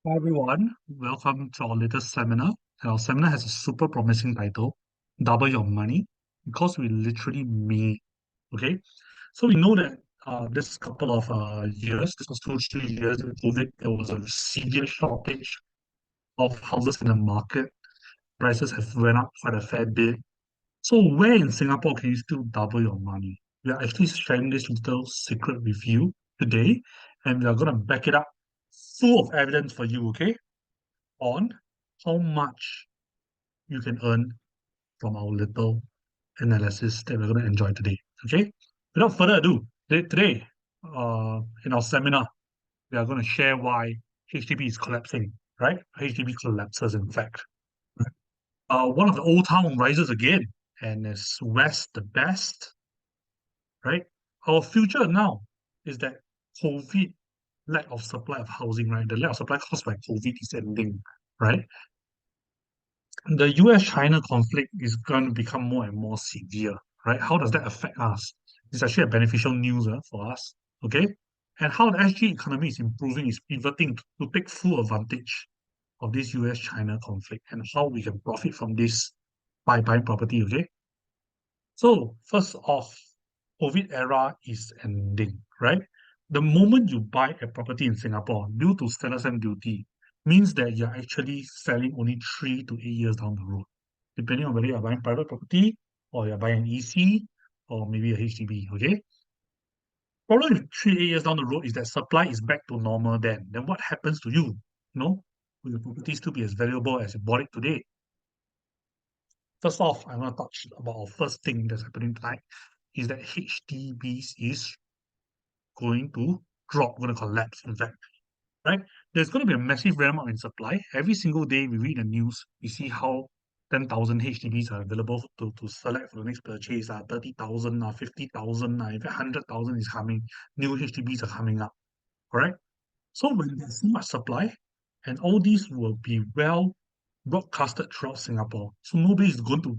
Hi everyone, welcome to our latest seminar. And our seminar has a super promising title, Double Your Money, because we literally may. Okay, so we know that this couple of years, this was 2, 3 years in COVID, there was a severe shortage of houses in the market. Prices have went up quite a fair bit. So where in Singapore can you still double your money? We are actually sharing this little secret with you today, and we are going to back it up full of evidence for you, okay? On how much you can earn from our little analysis that we're going to enjoy today. Okay. Without further ado, today, in our seminar, we are going to share why HDB is collapsing. Right? HDB collapses, in fact. One of the old town rises again, and is West the best? Right? Our future now is that COVID lack of supply of housing, right? The lack of supply caused by COVID is ending, right? The US-China conflict is going to become more and more severe, right? How does that affect us? It's actually a beneficial news for us, okay? And how the SG economy is improving, is pivoting to take full advantage of this US-China conflict and how we can profit from this by buying property, okay? So first off, COVID era is ending, right? The moment you buy a property in Singapore due to standard stamp duty means that you're actually selling only 3 to 8 years down the road, depending on whether you're buying private property or you're buying an EC or maybe a HDB, okay? Problem with 3 8 years down the road is that supply is back to normal then. Then what happens to you? Will your property still be as valuable as you bought it today? First off, I want to touch about our first thing that's happening tonight is that HDBs is going to drop, going to collapse, in fact, right? There's going to be a massive ramp up in supply. Every single day we read the news, we see how 10,000 HDBs are available to select for the next purchase. 30,000, 50,000, even 100,000 is coming. New HDBs are coming up, correct? So when there's so much supply, and all these will be well broadcasted throughout Singapore, so nobody's going to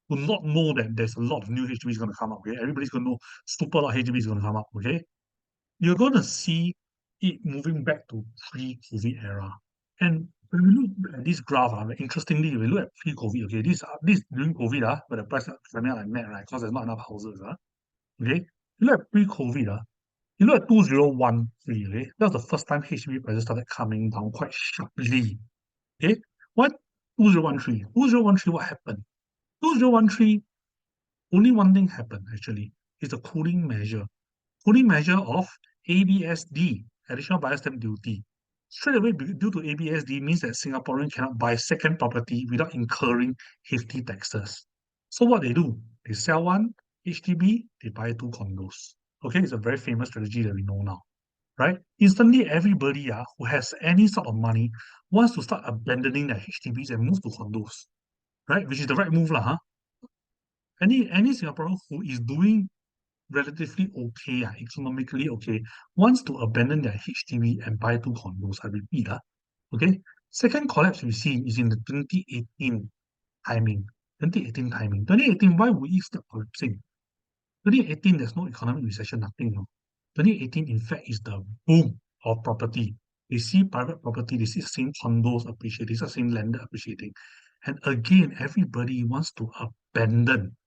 will not know that there's a lot of new HDBs going to come up. Okay, everybody's going to know super lot of HDBs going to come up. Okay, you're going to see it moving back to pre-COVID era. And when we look at this graph, interestingly, when we look at pre-COVID, okay, this during COVID, but the price are coming out like mad, right? Because there's not enough houses, okay. You look at pre-COVID, you look at 2013, okay, that was the first time HDB prices started coming down quite sharply. Okay, what 2013? 2013, what happened? 2013, only one thing happened actually, is the cooling measure of ABSD, additional buyer stamp duty. Straight away, due to ABSD means that Singaporean cannot buy second property without incurring hefty taxes. So what they do, they sell one HDB, they buy two condos. Okay, it's a very famous strategy that we know now, right? Instantly, everybody who has any sort of money wants to start abandoning their HDBs and move to condos, right? Which is the right move, lah, huh? Any Singaporean who is doing relatively okay, economically okay, wants to abandon their HDB and buy two condos. I repeat, okay. Second collapse we see is in the 2018 timing. 2018 timing. 2018, why would it start collapsing? 2018, there's no economic recession, nothing. No. 2018, in fact, is the boom of property. They see private property, they see same condos appreciating, they see same land appreciating. And again, everybody wants to abandon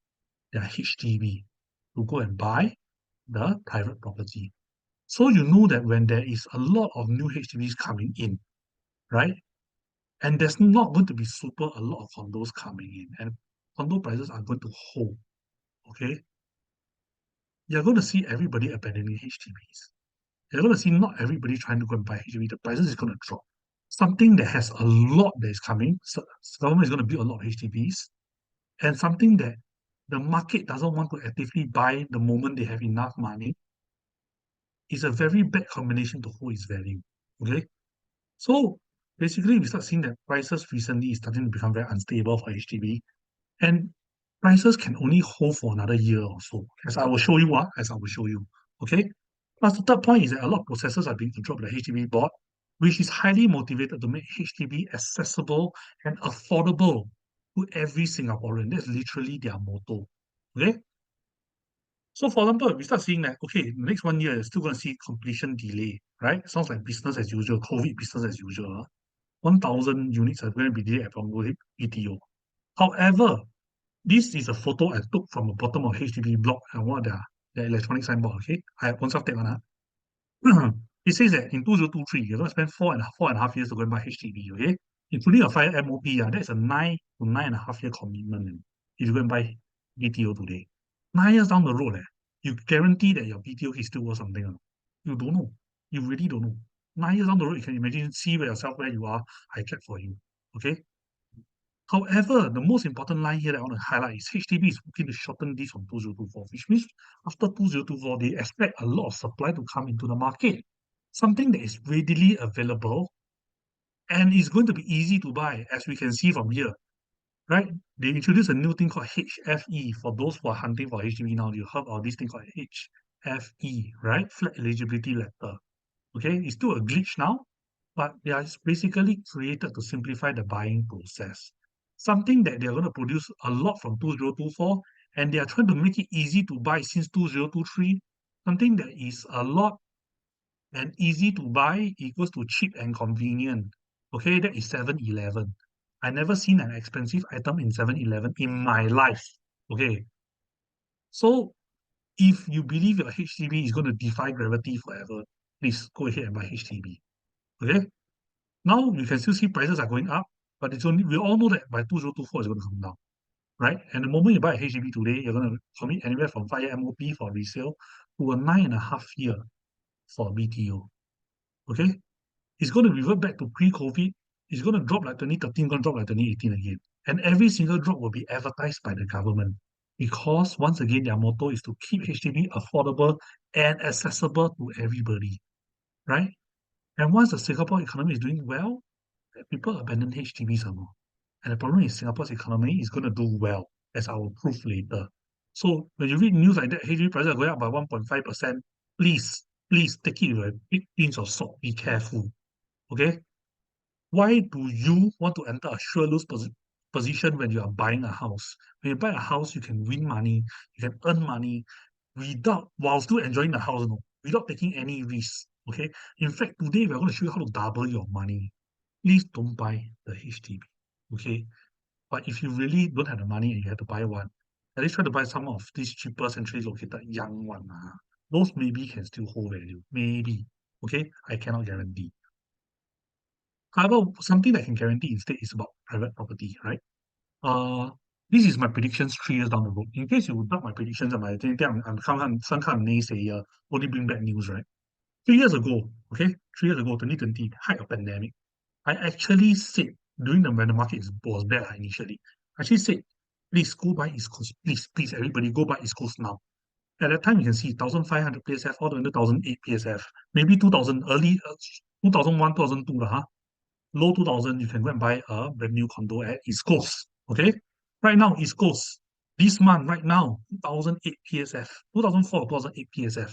their HDB to go and buy the private property. So you know that when there is a lot of new HDBs coming in, right? And there's not going to be super a lot of condos coming in, and condo prices are going to hold. Okay, you're going to see everybody abandoning HDBs. You're going to see not everybody trying to go and buy HDB. The prices is going to drop. Something that has a lot that is coming. So government is going to build a lot of HDBs, and something that the market doesn't want to actively buy the moment they have enough money is a very bad combination to hold its value. Okay, so basically we start seeing that prices recently is starting to become very unstable for HDB, and prices can only hold for another year or so, as I will show you. As I will show you. Okay. Plus, the third point is that a lot of processes are being controlled by the HDB board, which is highly motivated to make HDB accessible and affordable to every Singaporean. That's literally their motto. Okay. So, for example, we start seeing that, okay, the next 1 year, you're still going to see completion delay, right? Sounds like business as usual, COVID business as usual. 1,000 units are going to be delayed from BTO. However, this is a photo I took from the bottom of HDB block and one of their electronic signboard. Okay, I have one take one. It says that in 2023, you're going to spend four and a half years to go and buy HDB. Okay, including a 5 MOP. That's a 9 to 9.5 year commitment. If you go and buy BTO today, 9 years down the road, you guarantee that your BTO is still worth something. You don't know. You really don't know. 9 years down the road, you can imagine, see where you are. I check for you. Okay. However, the most important line here that I want to highlight is HDB is looking to shorten this from 2024, which means after 2024, they expect a lot of supply to come into the market. Something that is readily available and is going to be easy to buy, as we can see from here, right? They introduced a new thing called HFE. For those who are hunting for HDB now, you heard of this thing called HFE, right? Flat eligibility letter. Okay, it's still a glitch now, but they are basically created to simplify the buying process. Something that they are going to produce a lot from 2024, and they are trying to make it easy to buy since 2023. Something that is a lot and easy to buy equals to cheap and convenient. Okay, that is 7-Eleven. I never seen an expensive item in 7-Eleven in my life. Okay, so if you believe your HDB is going to defy gravity forever, please go ahead and buy HDB. Okay, now you can still see prices are going up, but it's only we all know that by 2024 it's going to come down, right? And the moment you buy a HDB today, you're going to commit anywhere from 5 year MOP for resale to a 9.5 year for BTO. Okay, it's going to revert back to pre-COVID. It's going to drop like 2013, going to drop like 2018 again. And every single drop will be advertised by the government because, once again, their motto is to keep HDB affordable and accessible to everybody, right? And once the Singapore economy is doing well, people abandon HDB some more. And the problem is Singapore's economy is going to do well, as I will prove later. So when you read news like that, HDB prices are going up by 1.5%, please take it with a big pinch of salt. Be careful. Okay? Why do you want to enter a sure lose position when you are buying a house? When you buy a house, you can win money, you can earn money while still enjoying the house, no, without taking any risk. Okay. In fact, today we're going to show you how to double your money. Please don't buy the HDB. Okay. But if you really don't have the money and you have to buy one, at least try to buy some of these cheaper centrally located young one. Those maybe can still hold value. Maybe. Okay. I cannot guarantee. However, something that I can guarantee instead is about private property, right? Uh, this is my predictions 3 years down the road. In case you doubt my predictions, I think I'm some kind of naysayer, only bring bad news, right? 3 years ago, okay, 3 years ago, 2020, height of pandemic, I actually said during when the market was bad initially, I actually said, please go buy East Coast, please, everybody go buy East Coast now. At that time, you can see 1,500 PSF all the way to 1,008 PSF, maybe 2,000 early 2001, 2002, low 2000, you can go and buy a brand new condo at East Coast. Okay, right now East Coast this month right now 2008 PSF, 2004, 2008 PSF.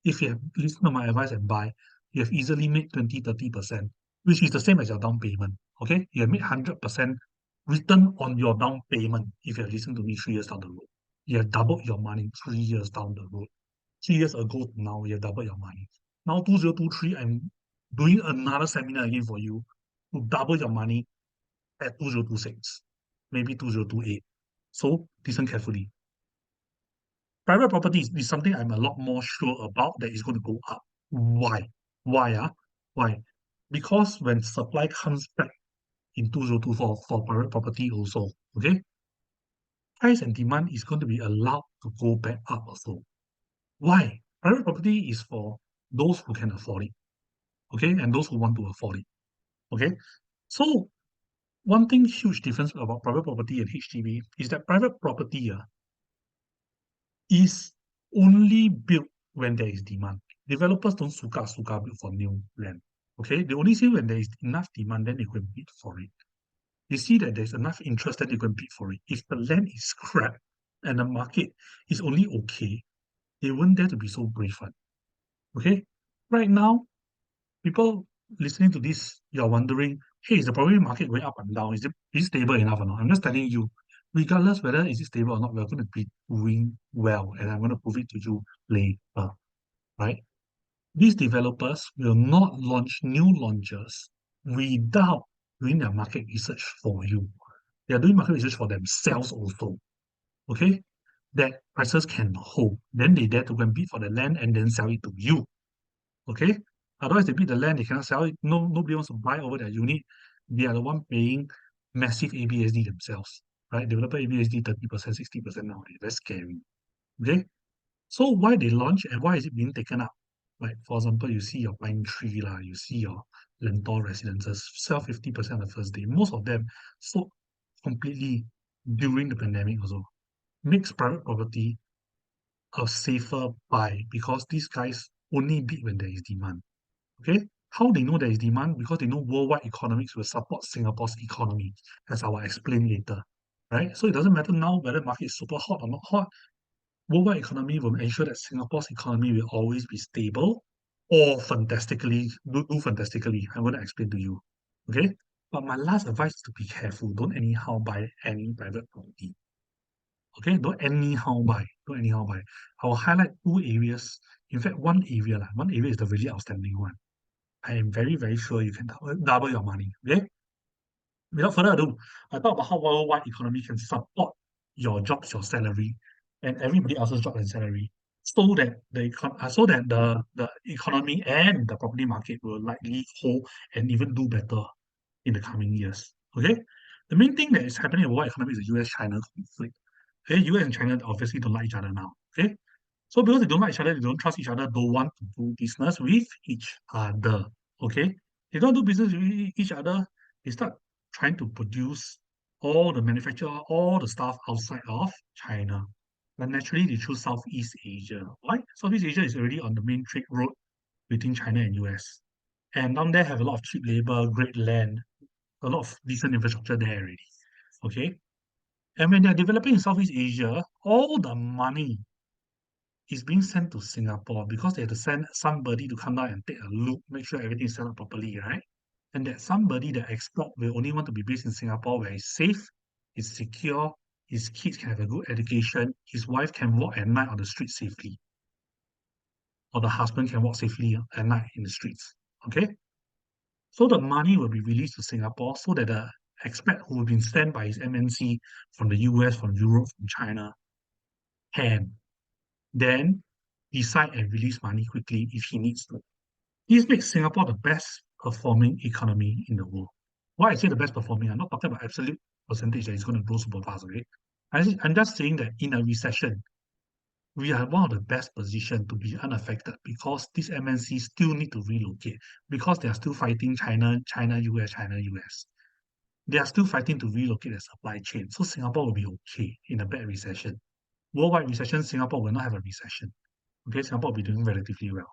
If you have listened to my advice and buy, you have easily made 20-30%, which is the same as your down payment. Okay, you have made 100% return on your down payment. If you have listened to me 3 years down the road, you have doubled your money 3 years down the road. 3 years ago to now, you have doubled your money. Now 2023, I'm doing another seminar again for you to double your money at 2026, maybe 2028. So listen carefully. Private property is something I'm a lot more sure about that is going to go up. Why? Why? Because when supply comes back in 2024 for private property also, okay, price and demand is going to be allowed to go back up also. Why? Private property is for those who can afford it, okay, and those who want to afford it, okay. So one thing huge difference about private property and HDB is that private property is only built when there is demand. Developers don't suka build for new land. Okay, they only say when there is enough demand, then they can bid for it. They see that there's enough interest, then they can bid for it. If the land is crap and the market is only okay, they won't dare to be so brave one. Okay, right now, people listening to this, you're wondering, hey, is the property market going up and down? Is it stable enough or not? I'm just telling you, regardless whether is it stable or not, we're going to be doing well, and I'm going to prove it to you later, right? These developers will not launch new launches without doing their market research for you. They are doing market research for themselves also. Okay? That prices can hold. Then they dare to go and bid for the land and then sell it to you. Okay? Otherwise, they bid the land, they cannot sell it. No, nobody wants to buy over their unit. They are the one paying massive ABSD themselves. Right? Developer ABSD 30%, 60% nowadays. That's scary. Okay? So why they launch and why is it being taken up? Like for example, you see your pine tree lah, you see your Lentor residences sell 50% the first day. Most of them sold completely during the pandemic also. Makes private property a safer buy because these guys only bid when there is demand. Okay? How they know there is demand? Because they know worldwide economics will support Singapore's economy, as I will explain later. Right? So it doesn't matter now whether market is super hot or not hot. Worldwide economy will ensure that Singapore's economy will always be stable or fantastically do fantastically. I'm going to explain to you. Okay? But my last advice is to be careful. Don't anyhow buy any private property. Okay? Don't anyhow buy. Don't anyhow buy. I will highlight two areas. In fact, one area, one area is the really outstanding one. I am very, very sure you can double your money. Okay? Without further ado, I talk about how worldwide economy can support your jobs, your salary, and everybody else's job and salary, so that the economy and the property market will likely hold and even do better in the coming years. Okay, the main thing that is happening in the world economy is the U.S.-China conflict. Okay, U.S. and China obviously don't like each other now. Okay, so because they don't like each other, they don't trust each other, don't want to do business with each other. Okay? They don't do business with each other, they start trying to produce all the manufacture, all the stuff outside of China. But naturally they choose Southeast Asia. Why? Southeast Asia is already on the main trade road between China and US. And down there have a lot of cheap labor, great land, a lot of decent infrastructure there already. Okay? And when they're developing in Southeast Asia, all the money is being sent to Singapore because they have to send somebody to come down and take a look, make sure everything is set up properly, right? And that somebody, the expert, will only want to be based in Singapore where it's safe, it's secure, his kids can have a good education, his wife can walk at night on the street safely, or the husband can walk safely at night in the streets. Okay? So the money will be released to Singapore so that the expert who will be sent by his MNC from the US, from Europe, from China, can then decide and release money quickly if he needs to. This makes Singapore the best performing economy in the world. Why I say the best performing, I'm not talking about absolute percentage that is going to grow super fast, okay? I'm just saying that in a recession, we are one of the best positioned to be unaffected because these MNCs still need to relocate because they are still fighting China, US, China, US. They are still fighting to relocate the supply chain. So Singapore will be okay in a bad recession. Worldwide recession, Singapore will not have a recession. Okay, Singapore will be doing relatively well.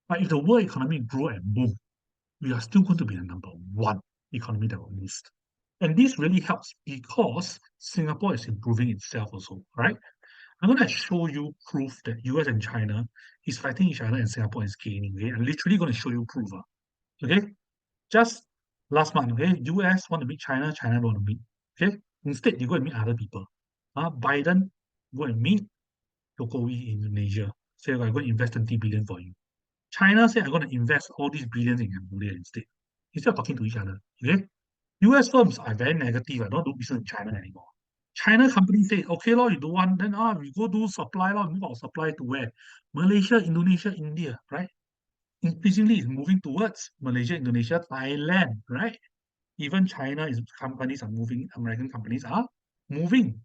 But if the world economy grow and boom, we are still going to be the number one economy that will boost. And this really helps because Singapore is improving itself also, right? I'm going to show you proof that US and China is fighting each other and Singapore is gaining. Okay? I'm literally going to show you proof. Okay? Just last month, okay? US want to meet China, China don't want to meet. Okay? Instead, you go and meet other people. Biden go and meet Jokowi in Indonesia. Say, I'm going to invest 20 billion for you. China said, I'm going to invest all these billions in Cambodia instead of talking to each other. Okay? US firms are very negative. I don't do business in China anymore. China companies say, okay, lor, you don't want, then we go do supply, lor, move our supply to where? Malaysia, Indonesia, India, right? Increasingly, it's moving towards Malaysia, Indonesia, Thailand, right? Even China is companies are moving, American companies are moving.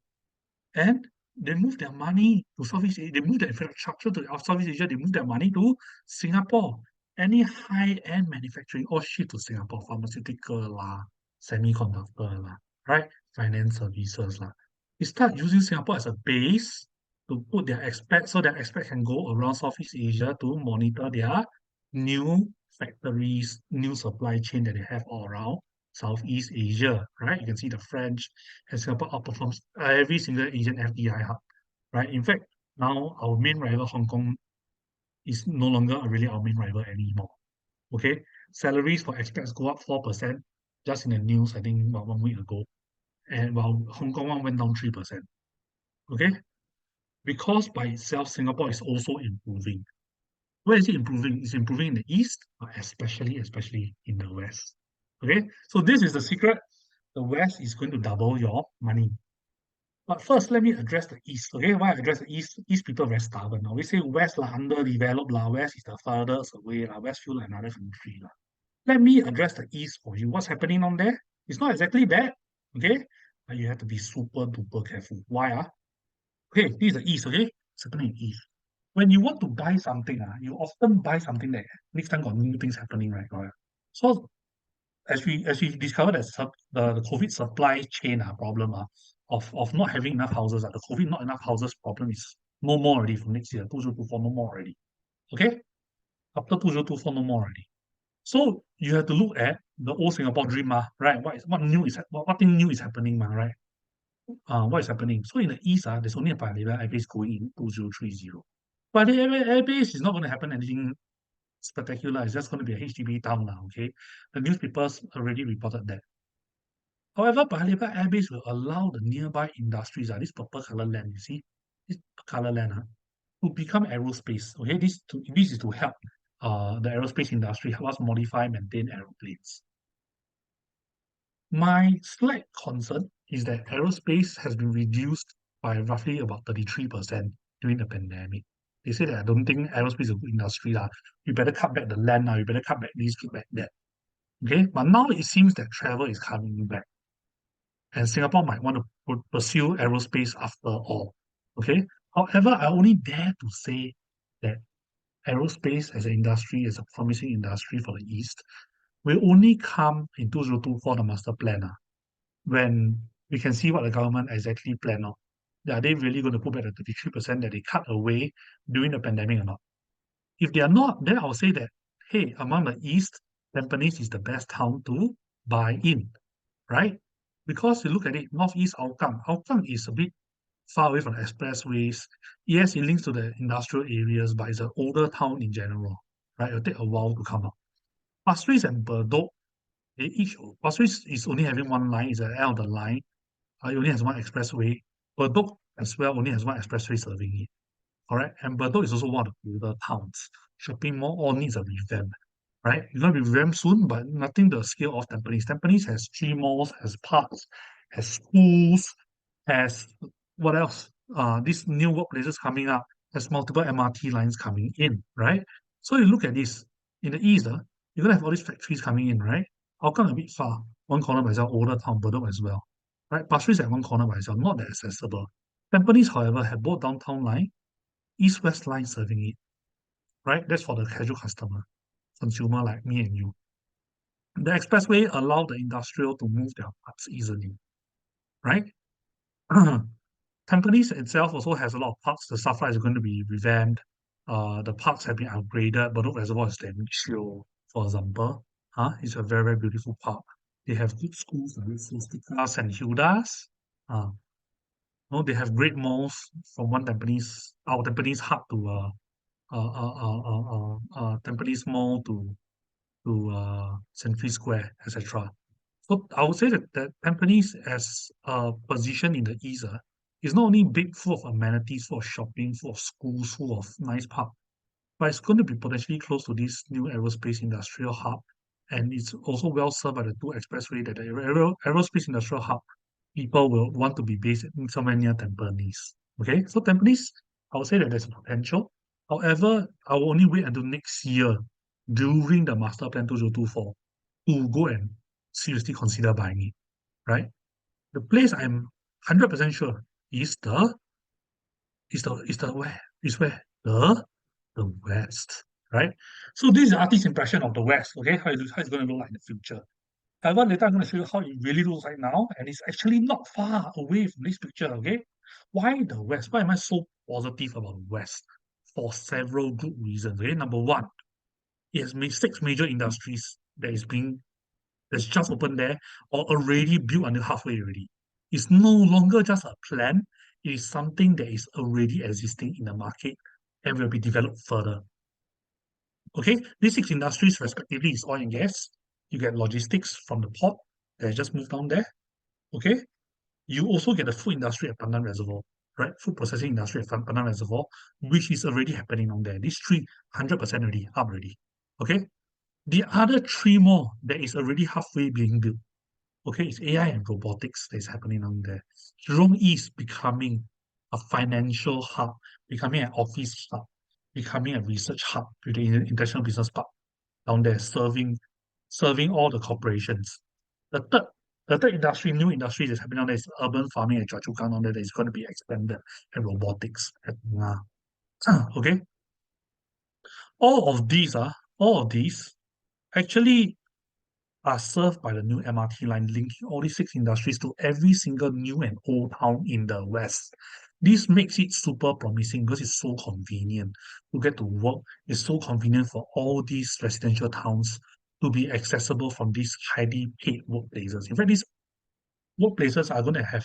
And they move their money to Southeast Asia, they move their infrastructure to Southeast Asia, they move their money to Singapore. Any high-end manufacturing all ship to Singapore, pharmaceutical lah, semiconductor lah, right? Finance services lah. They start using Singapore as a base to put their expats so that expats can go around Southeast Asia to monitor their new factories, new supply chain that they have all around Southeast Asia, right? You can see the French and Singapore outperforms every single Asian FDI hub, right? In fact, now our main rival, Hong Kong, is no longer really our main rival anymore. Okay, salaries for expats go up 4% just in the news, I think about 1 week ago, and while Hong Kong one went down 3%. Okay, because by itself, Singapore is also improving. Where is it improving? It's improving in the east, but especially in the west. Okay, so this is the secret. The West is going to double your money. But first, let me address the East. Okay, why I address the East? East people very stubborn. Now we say West lah, underdeveloped lah. West is the furthest away lah. West feel like another country lah. Let me address the East for you. What's happening on there? It's not exactly bad. Okay, but you have to be super duper careful. Why ah? Okay, this is the East. Okay, it's happening in East. When you want to buy something you often buy something that next time got new things happening, right? Correct. So as we discovered that the COVID supply chain problem of not having enough houses, the COVID not enough houses problem is no more already from next year, 2024, no more already. Okay? After 2024, no more already. So you have to look at the old Singapore dream, right? What thing new is happening, right? What is happening? So in the east, there's only a Paya Lebar airbase going in 2030. But the airbase is not going to happen anything spectacular. It's just going to be a HDB town now, okay? The newspapers already reported that. However, Paya Lebar airbase will allow the nearby industries, this purple color land, you see, this color land, to become aerospace. Okay, this is to help the aerospace industry help us modify, maintain aeroplanes. My slight concern is that aerospace has been reduced by roughly about 33% during the pandemic. They say that I don't think aerospace is a good industry. You better cut back the land, you better cut back this, cut back that. Okay, but now it seems that travel is coming back. And Singapore might want to pursue aerospace after all. Okay. However, I only dare to say that aerospace as an industry, as a promising industry for the East, will only come in 2024, the master plan, when we can see what the government exactly plan on. Are they really going to put back the 33% that they cut away during the pandemic or not? If they are not, then I'll say that, hey, among the East, Tampines is the best town to buy in, right? Because you look at it, Northeast Hougang. Hougang is a bit far away from the expressways. Yes, it links to the industrial areas, but it's an older town in general, right? It'll take a while to come up. Pasir Ris and Bedok, Pasir Ris is only having one line, it's at the end of the line. It only has one expressway. Bedok as well only has one expressway serving it. Correct? And Bedok is also one of the older towns. Shopping mall all needs a revamp, right? It's going to be revamped soon, but nothing the scale of Tampines. Tampines has 3 malls, has parks, has schools, has what else? These new workplaces coming up, has multiple MRT lines coming in, right? So you look at this in the east, you're gonna have all these factories coming in, right? Hougang a bit far, one corner by itself, older town, Bedok as well, right? Pasir Ris at one corner by itself, not that accessible. Tampines, however, have both downtown line, east-west line serving it, right? That's for the casual customer, consumer like me and you. The expressway allow the industrial to move their parts easily, right? Tampines itself also has a lot of parks. The SAFRA is going to be revamped. The parks have been upgraded. Bedok Reservoir is the show, for example. It's a very, very beautiful park. They have good schools like Sostika and Hilda's. No, they have great malls from one Tampines, our Tampines hub to Tampines Mall to Century Square, etc. So I would say that Tampines as a position in the east is not only big, full of amenities, full of shopping, full of schools, full of nice park, but it's going to be potentially close to this new aerospace industrial hub. And it's also well served by the two expressway that the aerospace industrial hub people will want to be based in somewhere near Tampines. Okay, so Tampines, I would say that there's a potential. However, I will only wait until next year during the master plan 2024 to go and seriously consider buying it, right? The place I'm 100% sure is the West, right? So this is the artist's impression of the West, okay? How it's going to look like in the future. However, later I'm going to show you how it really looks like now, and it's actually not far away from this picture, okay? Why the West? Why am I so positive about the West? For several good reasons. Okay, number one, it has made 6 major industries that's just opened there or already built until halfway already. It's no longer just a plan, it is something that is already existing in the market and will be developed further. Okay, these 6 industries respectively is oil and gas. You get logistics from the port that just moved down there. Okay, you also get the food industry at Pandan Reservoir, right? Food processing industry at Pandan Reservoir, which is already happening on there. These 300% already up already. Okay, The other three more that is already halfway being built. Okay, it's AI and robotics that is happening on there. Jurong East becoming a financial hub, becoming an office hub, becoming a research hub with the international business park down there, serving all the corporations. The third, the third industry, new industry that's happening on there is urban farming at Choa Chu Kang on there that is going to be expanded and robotics at okay. All of these actually are served by the new MRT line linking all these six industries to every single new and old town in the West. This makes it super promising because it's so convenient to get to work. It's so convenient for all these residential towns to be accessible from these highly paid workplaces. In fact, these workplaces are going to have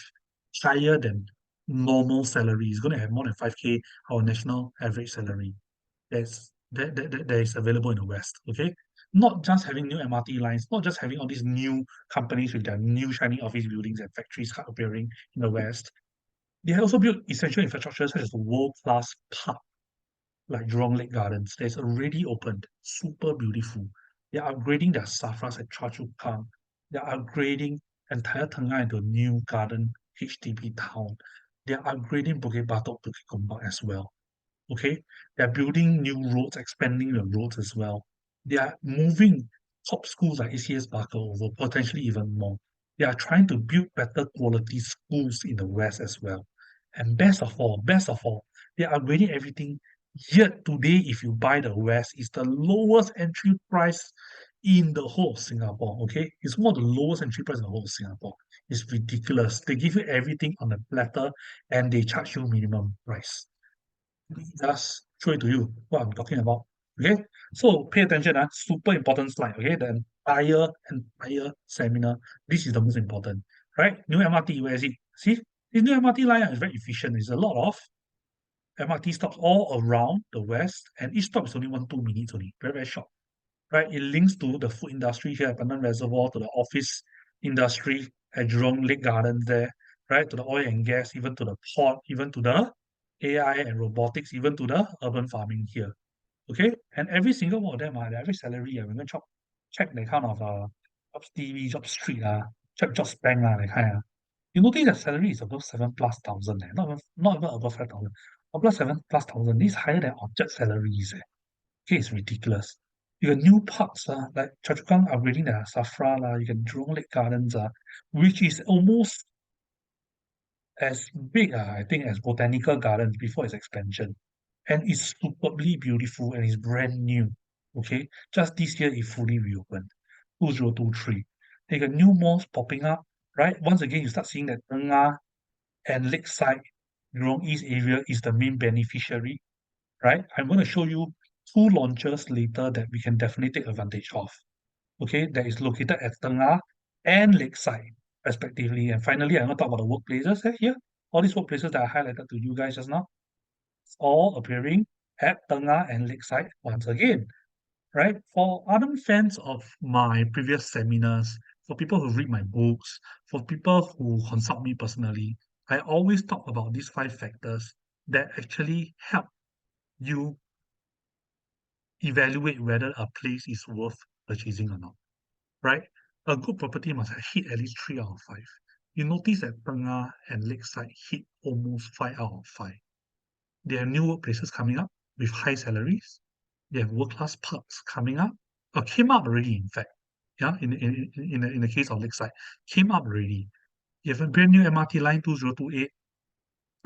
higher than normal salary. It's going to have more than 5K, our national average salary that is available in the West. Okay, not just having new MRT lines, not just having all these new companies with their new shiny office buildings and factories appearing in the West. They have also built essential infrastructure such as a world-class park like Jurong Lake Gardens that's already opened, super beautiful. They are upgrading their safras at Choa Chu Kang. They are upgrading entire Tengah into a new garden HDB town. They are upgrading Bukit Batok to Gombak as well. Okay, they're building new roads, expanding the roads as well. They are moving top schools like ACS Barker over, potentially even more. They are trying to build better quality schools in the West as well. And best of all, they are upgrading everything. Yet today, if you buy the West, it's the lowest entry price in the whole of Singapore. Okay, it's one of the lowest entry price in the whole of Singapore. It's ridiculous. They give you everything on a platter and they charge you minimum price just show it to you what I'm talking about. Okay, so pay attention. Super important slide. Okay, the entire seminar. This is the most important. Right? New MRT. Where is it? See, this new MRT line is very efficient. There's a lot of MRT stops all around the west, and each stop is only 1-2 minutes only. Very very short. Right? It links to the food industry here at Pandan Reservoir, to the office industry at Jurong Lake Gardens there, right? To the oil and gas, even to the port, even to the AI and robotics, even to the urban farming here. Okay? And every single one of them, the average salary, we're going to check the kind of jobs TV, job street, check job bank, that kind. You notice that salary is above 7,000+, not even above 5,000. Above 7,000+. This is higher than Orchard salaries. Okay, it's ridiculous. You got new parks, like Choa Chu Kang upgrading the Safra, you got Jurong Lake Gardens, which is almost as big, I think, as Botanical Gardens before its expansion. And it's superbly beautiful and it's brand new. Okay, just this year it fully reopened. 2023. They got new malls popping up, right? Once again, you start seeing that Tengah and Lakeside, Jurong East area is the main beneficiary, right? I'm going to show you two launches later that we can definitely take advantage of. Okay, that is located at Tengah and Lakeside, respectively. And finally, I'm going to talk about the workplaces here. All these workplaces that I highlighted to you guys just now, it's all appearing at Tengah and Lakeside once again, right? For ardent fans of my previous seminars, for people who read my books, for people who consult me personally, I always talk about these 5 factors that actually help you evaluate whether a place is worth purchasing or not, right? A good property must have hit at least 3 out of 5. You notice that Tengah and Lakeside hit almost 5 out of 5. They have new workplaces coming up with high salaries. They have world-class parks coming up, or came up already, in fact. Yeah, in the case of Lakeside, came up already. You have a brand new MRT line 2028.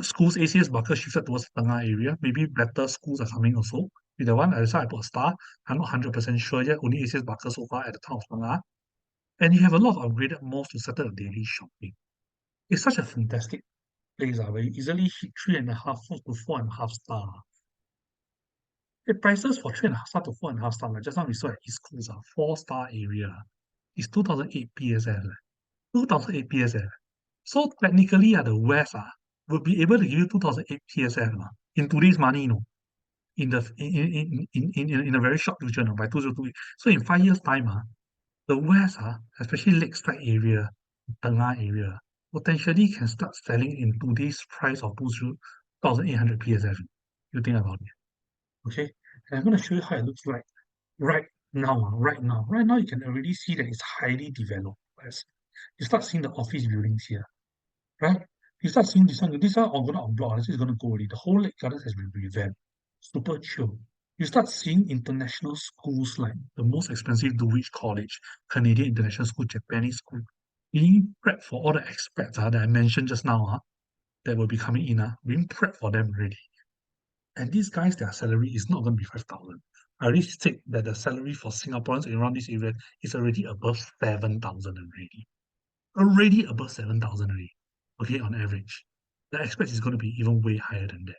Schools ACS Barker shifted towards the Tengah area. Maybe better schools are coming also. With the one, that's why I put a star. I'm not 100% sure yet. Only ACS Barker so far at the town of Tengah. And you have a lot of upgraded malls to settle the daily shopping. It's such a fantastic place where you easily hit 3.5 to 4.5 star. The prices for 3.5 star to 4.5 star, like just now we saw at East Coast, 4-star area is 2008 PSF. 2008 PSF. So technically, the West will be able to give you 2008 PSF in today's money, in the in a very short future, by 2028. So in 5 years' time, the West, especially Lakeside area, Tengah area, potentially can start selling in today's price of 2,800 PSF. You think about it. Okay? And I'm going to show you how it looks like right now, right now, you can already see that it's highly developed. As you start seeing the office buildings here, right? You start seeing this one on gonna unblock. This is gonna go already. The whole Lake Gardens has been revamped. Super chill. You start seeing international schools like the most expensive Dulwich College, Canadian International School, Japanese school, being prepped for all the expats that I mentioned just now, that will be coming in, being prepped for them already. And these guys, their salary is not going to be 5,000. I already said that the salary for Singaporeans around this area is already above 7,000 already. Already above 7,000 already. Okay, on average. The expect is going to be even way higher than that.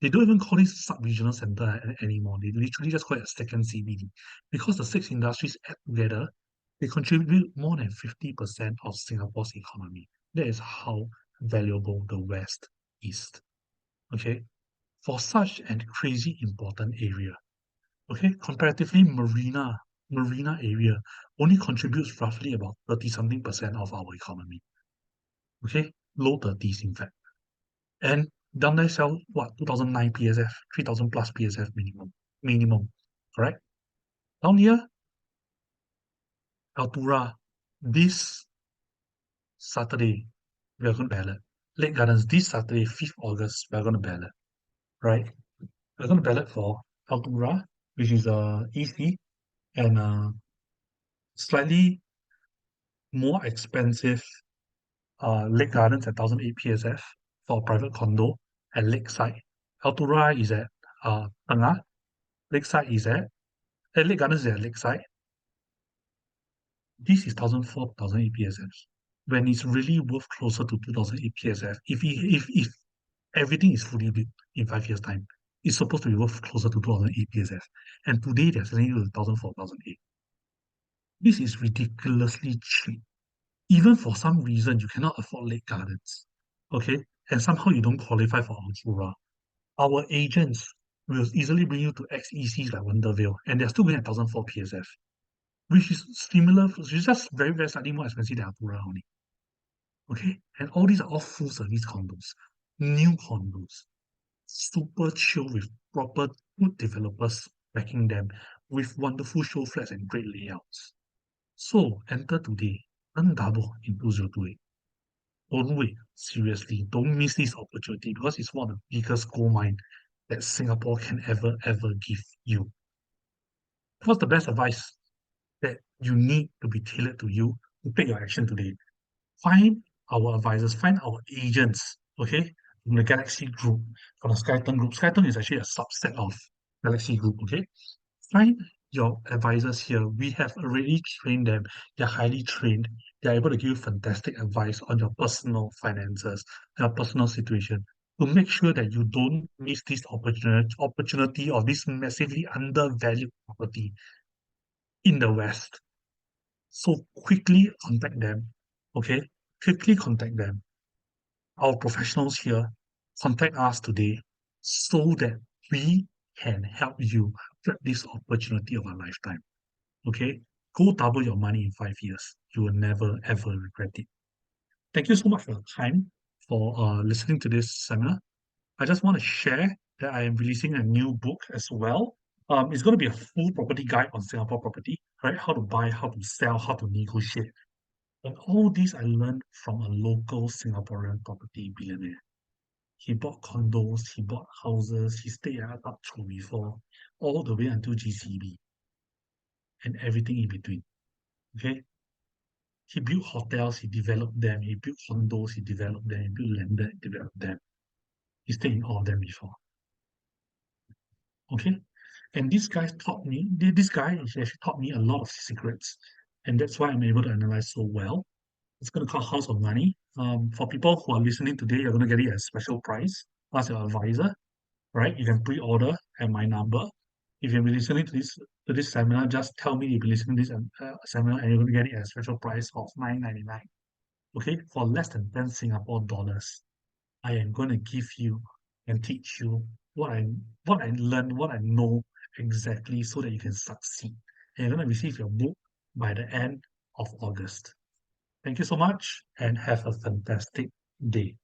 They don't even call it sub-regional center anymore. They literally just call it a second CBD. Because the six industries add together, they contribute more than 50% of Singapore's economy. That is how valuable the West is. Okay, for such a crazy important area. Okay, comparatively, marina area only contributes roughly about 30 something percent of our economy. Okay, low 30s in fact. And down there sell what 2009 PSF, 3000 plus PSF minimum, correct? Down here, Altura, this Saturday we are going to ballot. Lake Gardens this Saturday, 5th August, we are going to ballot, right? We're going to ballot for Altura, which is EC, and slightly more expensive Lake Gardens at 1008 PSF for a private condo at Lakeside. Altura is at Tengah. Lakeside is at Lake Gardens is at Lakeside. This is 1004, 1008 PSF. When it's really worth closer to 2008 PSF, if everything is fully built in 5 years' time, it's supposed to be worth closer to 2008 PSF. And today they're selling you 1004, 1008. This is ridiculously cheap. Even for some reason you cannot afford Lake Gardens, okay, and somehow you don't qualify for Aurora, our agents will easily bring you to XECs like Wonderville, and they're still going at 1004 PSF, which is similar, which is just very, very slightly more expensive than Aurora only. Okay, and all these are all full service condos, new condos, super chill with proper good developers backing them, with wonderful show flats and great layouts. So enter today, earn double in 2028. Don't wait. Seriously, don't miss this opportunity because it's one of the biggest gold mine that Singapore can ever give you. What's the best advice that you need to be tailored to you to take your action today? Find our advisors, find our agents, okay, from the Galaxy Group, from the Skyton Group. Skyton is actually a subset of Galaxy Group, okay? Find your advisors here. We have already trained them. They're highly trained. They're able to give you fantastic advice on your personal finances, your personal situation, to make sure that you don't miss this opportunity of this massively undervalued property in the West. So quickly contact them. Okay? Quickly contact them. Our professionals here, contact us today so that we can help you grab this opportunity of a lifetime. Okay? Go double your money in 5 years. You will never ever regret it. Thank you so much for your time for listening to this seminar. I just want to share that I am releasing a new book as well. It's going to be a full property guide on Singapore property, right? How to buy, how to sell, how to negotiate. And all this I learned from a local Singaporean property billionaire. He bought condos, he bought houses, he stayed at up to before, all the way until GCB and everything in between. Okay? He built hotels, he developed them, he built condos, he developed them, he built landed, he developed them. He stayed in all of them before. Okay? And this guy he actually taught me a lot of secrets. And that's why I'm able to analyze so well. It's going to cost House of Money. For people who are listening today, you're going to get it at a special price. Ask your advisor, right? You can pre-order at my number. If you've been listening to this seminar, just tell me you've been listening to this seminar and you're going to get it at a special price of $9.99. Okay, for less than 10 Singapore dollars, I am going to give you and teach you what I learned, what I know exactly so that you can succeed. And you're going to receive your book by the end of August. Thank you so much and have a fantastic day.